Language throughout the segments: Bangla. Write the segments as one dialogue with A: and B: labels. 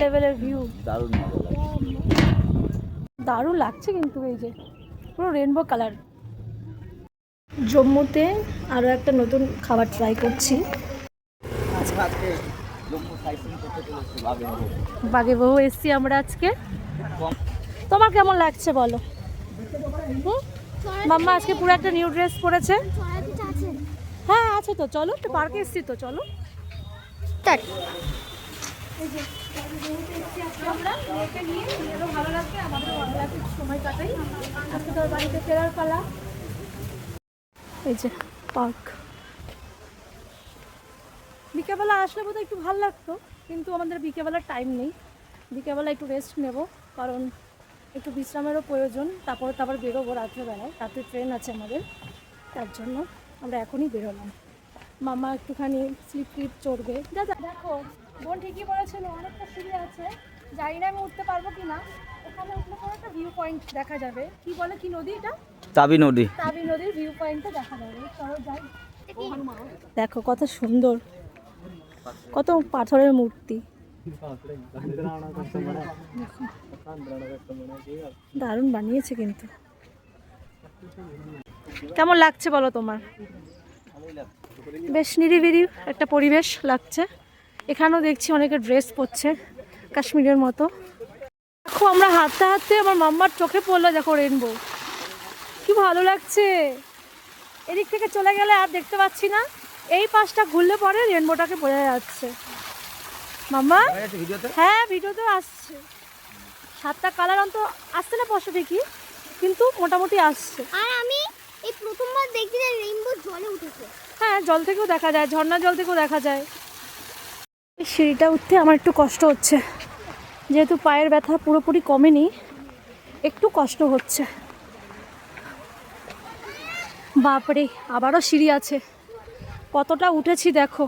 A: লেভেলের ভিউ,
B: দারুণ
A: দারুণ লাগছে কিন্তু এই যে পুরো রেনবো কালার। জম্মুতে আরও একটা নতুন খাবার ট্রাই করছি। বাগে বহু এসছি আমরা আজকে। তোমার কেমন লাগছে বলো? মাম্মা আজকে পুরো একটা নিউ ড্রেস পরেছে। হ্যাঁ আছে তো, চলো একটু পার্কে এসছি তো, চলো। ভালো লাগছে, আমাদের ভালো লাগছে, সময় কাটাই। আজকে তোর বাড়িতে ফেরার পালা। এই যে পার্ক, বিকেলবেলা আসলে বোধহয় একটু ভালো লাগতো, কিন্তু আমাদের বিকেলবেলার টাইম নেই। বিকেলবেলা একটু রেস্ট নেব, কারণ একটু বিশ্রামেরও প্রয়োজন। তারপর বেরোবো রাত্রেবেলায়, রাত্রে ট্রেন আছে আমাদের, তার জন্য আমরা এখনই বেরোলাম। মামা একটুখানি স্লিপ চড়বে। দাদা দেখো, বোন ঠিকই বলেছিল, অনেকটা সিঁড়ি আছে, জানি না আমি উঠতে পারবো কি না। ওখানে উঠলে পরে একটা ভিউ পয়েন্ট দেখা যাবে। কি বলে, কি নদী এটা? তাবি নদী। তাবি নদীর ভিউ পয়েন্টটা দেখা যাবে। চলো যাই। দেখো কত সুন্দর, কত পাথরের মূর্তি, দারুণ বানিয়েছে কিন্তু। কেমন লাগছে বলো তোমার? বেশ নিরিবিলি একটা পরিবেশ লাগছে। এখানেও দেখছি অনেকে ড্রেস পরছে কাশ্মীরের মতো। দেখো আমরা হাঁটতে হাঁটতে আমার মাম্মার চোখে পড়লো, দেখো রেনবো, কি ভালো লাগছে। এদিক থেকে চলে গেলে আর দেখতে পাচ্ছি না, এই পাশটা ঘুরলে পরে রেনবোটাকে বোঝা যাচ্ছে। মাম্মা হ্যাঁ ভিডিওতে আসছে, 7টা কালার অন্ত আসছে না স্পষ্ট দেখি, কিন্তু মোটামুটি আসছে।
C: আর আমি এই প্রথমবার দেখছি যে রেইনবো জলে উঠেছে।
A: হ্যাঁ জল থেকেও দেখা যায়, ঝর্ণা জল থেকেও দেখা যায়। এই সিঁড়িটা উঠতে আমার একটু কষ্ট হচ্ছে, যেহেতু পায়ের ব্যথা পুরোপুরি কমেনি, একটু কষ্ট হচ্ছে। বাপরে, আবারও সিঁড়ি আছে। কতটা উঠেছি দেখো,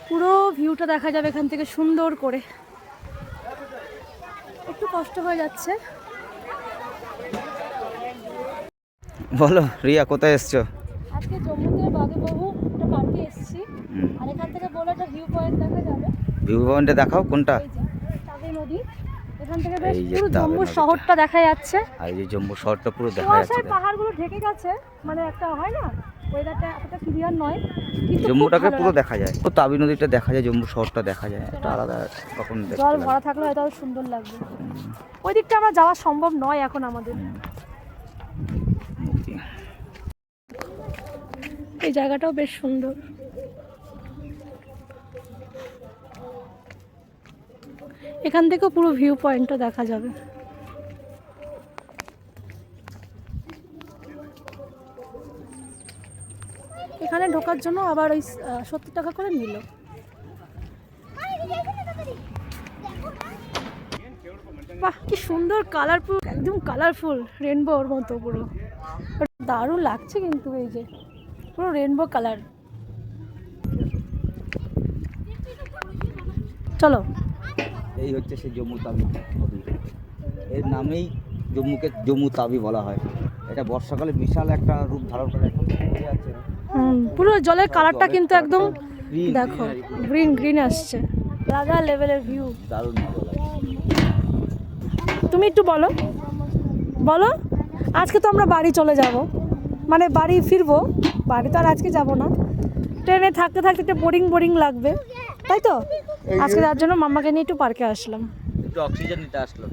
A: পুরো ভিউটা দেখা যাবে এখান থেকে সুন্দর করে। একটু কষ্ট হয়ে যাচ্ছে।
B: বলো রিয়া, কোথায় এসছো?
A: আজকে জম্মুতে বাগে বহু একটা পার্কে এসেছি, আর এখান থেকে বলে একটা ভিউ পয়েন্ট দেখা যাবে।
B: ভিউ পয়েন্টটা দেখাও কোনটা?
A: তাবি নদী, এখান থেকে বেশ পুরো জম্মু শহরটা দেখা যাচ্ছে।
B: আর এই যে জম্মু শহরটা পুরো দেখা যাচ্ছে।
A: পাহাড়গুলো ঢেকে গেছে, মানে একটা হয় না, ওয়েদারটা এতটা ক্লিয়ার নয়, কিন্তু
B: জম্মুটাকে পুরো দেখা যায়, তো তাবি নদীটা দেখা যায়, জম্মু শহরটা দেখা যায়, একটা আলাদা রকম দেখতে
A: জল
B: লাগে।
A: ভরা থাকলে হয়তো সুন্দর লাগবে। ওই দিকটা আমরা যাওয়া সম্ভব নয় এখন আমাদের। এই জায়গাটাও বেশ সুন্দর। এখান থেকেও পুরো ভিউ পয়েন্টটা দেখা যাবে। এখানে ঢোকার জন্য আবার ওই 70 টাকা করে নিল। বাহ কি সুন্দর কালারফুল, একদম কালারফুল রেনবোর মতো পুরো, দারুণ লাগছে কিন্তু এই যে পুরো রেনবো কালার। চলো,
B: এই হচ্ছে সেই জম্মু তাবি নদী, এর নামেই জম্মুকে জম্মু তাবি বলা হয়। এটা বর্ষাকালে বিশাল একটা রূপ ধারণ করে,
A: পুরো জলের কালারটা কিন্তু একদম দেখো গ্রিন গ্রিন আসছে, আলাদা লেভেলের ভিউ,
B: দারুণ।
A: তুমি একটু বলো বলো। আজকে তো আমরা বাড়ি চলে যাব, মানে বাড়ি ফিরবো, বাড়ি তো আর আজকে যাব না। ট্রেনে থাকতে থাকতে একটা বোরিং লাগবে, তাই তো আজকে তার জন্য মাম্মাকে নিয়ে একটু পার্কে আসলাম,
B: একটু অক্সিজেন নিতে আসলাম।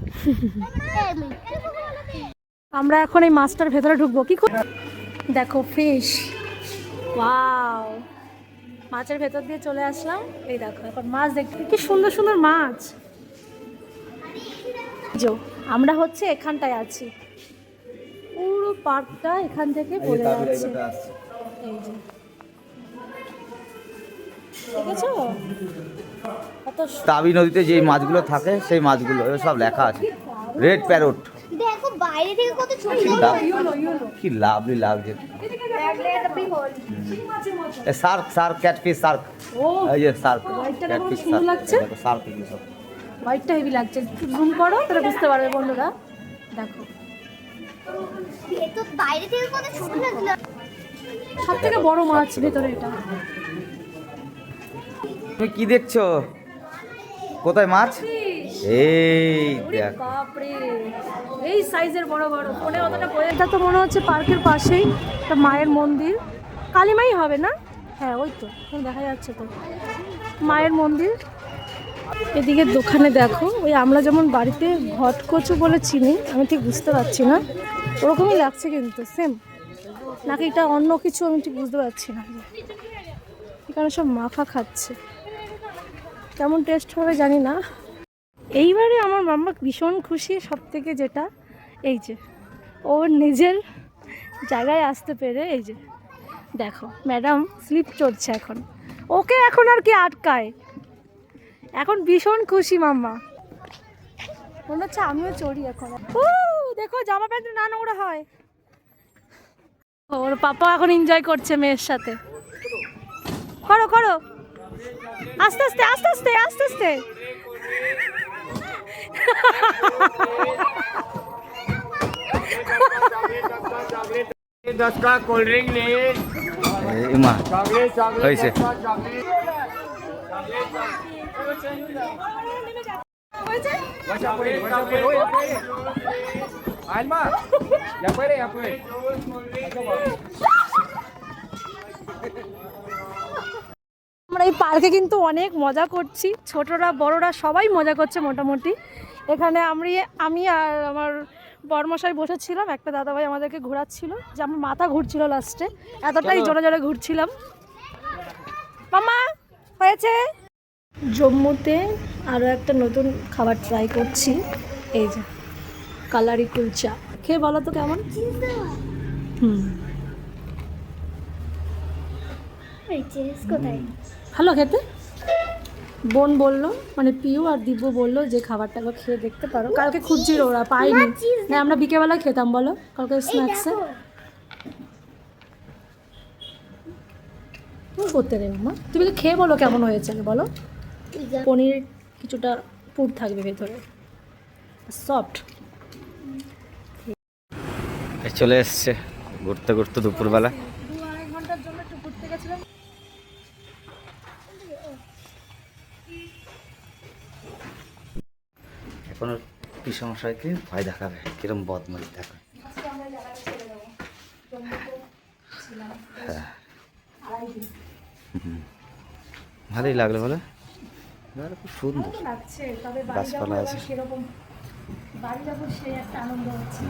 A: আমরা এখন এই মাছটার ভেতরে ঢুকবো। কি দেখো ফিশ, ওয়াও, মাছের ভেতর দিয়ে চলে আসলাম। এই দেখো এখন মাছ দেখতে, কি সুন্দর সুন্দর মাছ। আমরা হচ্ছে এখানটায় আছি, পুরো পার্কটা এখান থেকে বলে যাচ্ছে। এই যে দেখেছো,
B: তাবি নদীতে যে মাছগুলো থাকে সেই মাছগুলো সব লেখা আছে, রেড প্যারট।
C: দেখো বাইরে থেকে কত ছোট
B: কি লাভলি লাগছে। শার্ক, শার্ক, ক্যাটফিশ, শার্ক, এই যে শার্ক, ক্যাটফিশ, শার্ক, শার্ক এগুলো সব।
A: হোয়াইটটা হেভি লাগছে, একটু জুম করো তাহলে বুঝতে পারবে বন্ধুরা। দেখো
C: তো বাইরে থেকে কত ছোট লাগলো,
A: সব থেকে বড় মাছ ভেতরে এটা।
B: তুমি কি দেখছো? কোথায় মাছ? এই দেখ,
A: বাপরে, এই সাইজের বড় বড়, ফোনে অতটা এটা তো মনে হচ্ছে পার্কের পাশেই একটা মায়ের মন্দির, কালীমাই হবে না? হ্যাঁ ওই তো, ওখানে দেখা যাচ্ছে তো মায়ের মন্দির। এদিকে দোকানে দেখো, ওই আমরা যেমন বাড়িতে ঘটকচু বলে চিনি, আমি ঠিক বুঝতে পারছি না, ওরকমই লাগছে কিন্তু সেম, নাকি এটা অন্য কিছু আমি ঠিক বুঝতে পারছি না। এখানে সব মাখা খাচ্ছে, কেমন টেস্ট হবে জানি না। এইবারে আমার মাম্মা ভীষণ খুশি সব থেকে, যেটা এই যে ওর নিজের জায়গায় আসতে পেরে। এই যে দেখো ম্যাডাম স্লিপ চড়ছে এখন, ওকে এখন আর কি আটকায়, এখন ভীষণ খুশি মাম্মা, মনে হচ্ছে আমিও চড়ি এখন। দেখো জামা প্যান্ট না নোংরা হয়। ওর পাপা এখন এনজয় করছে মেয়ের সাথে। করো করো, আস্তে আস্তে আস্তে আস্তে আস্তে আস্তে।
D: 10 का कोल्ड ड्रिंक ले
B: এই মা
D: चॉकलेट
B: হয়েছে।
D: आलमा या परे या परे
A: আমরা এই পার্কে কিন্তু অনেক মজা করছি, ছোটরা বড়রা সবাই মজা করছে মোটামুটি। এখানে আমি আর আমার বরমশাই বসেছিলাম, একটা দাদাভাই আমাদেরকে ঘোরাচ্ছিল, যে আমার মাথা ঘুরছিল লাস্টে, এতটাই জোরে জোরে ঘুরছিলাম। মামা হয়েছে। জম্মুতে আরও একটা নতুন খাবার ট্রাই করছি, এই যে কালারি কুলচা, খেয়ে বলো তো কেমন।
C: কোথায়?
A: ভালো খেতে। বোন বললো, মানে পিউ আর দিব্য বললো যে খাবারটা একবার খেয়ে দেখতে পারো, কালকে খুঁজছিল ওরা পাইনি, না আমরা বিকেলবেলায় খেতাম বলো কালকে স্ন্যাক্সে। তুমি করতে দেবো মা, তুমি তো খেয়ে বলো কেমন হয়েছে বলো। পনির কিছুটা পুর থাকবে ভেতরে, সফট।
B: চলে এসছে ঘুরতে ঘুরতে দুপুরবেলা।
A: 2-2.5 ঘন্টার জন্য একটু ঘুরতে গেছিলাম।
B: এখনো পিসমশাইকে ভয় দেখাবে, কিরম বদমাইশ দেখা। হ্যাঁ ভালোই লাগলো বলে, খুব সুন্দর
A: লাগছে, তবে বাড়ি
B: গাছপালা
A: যাবো
B: আছে।
A: সেরকম, বাড়ি যাবো সেই একটা আনন্দ হচ্ছে।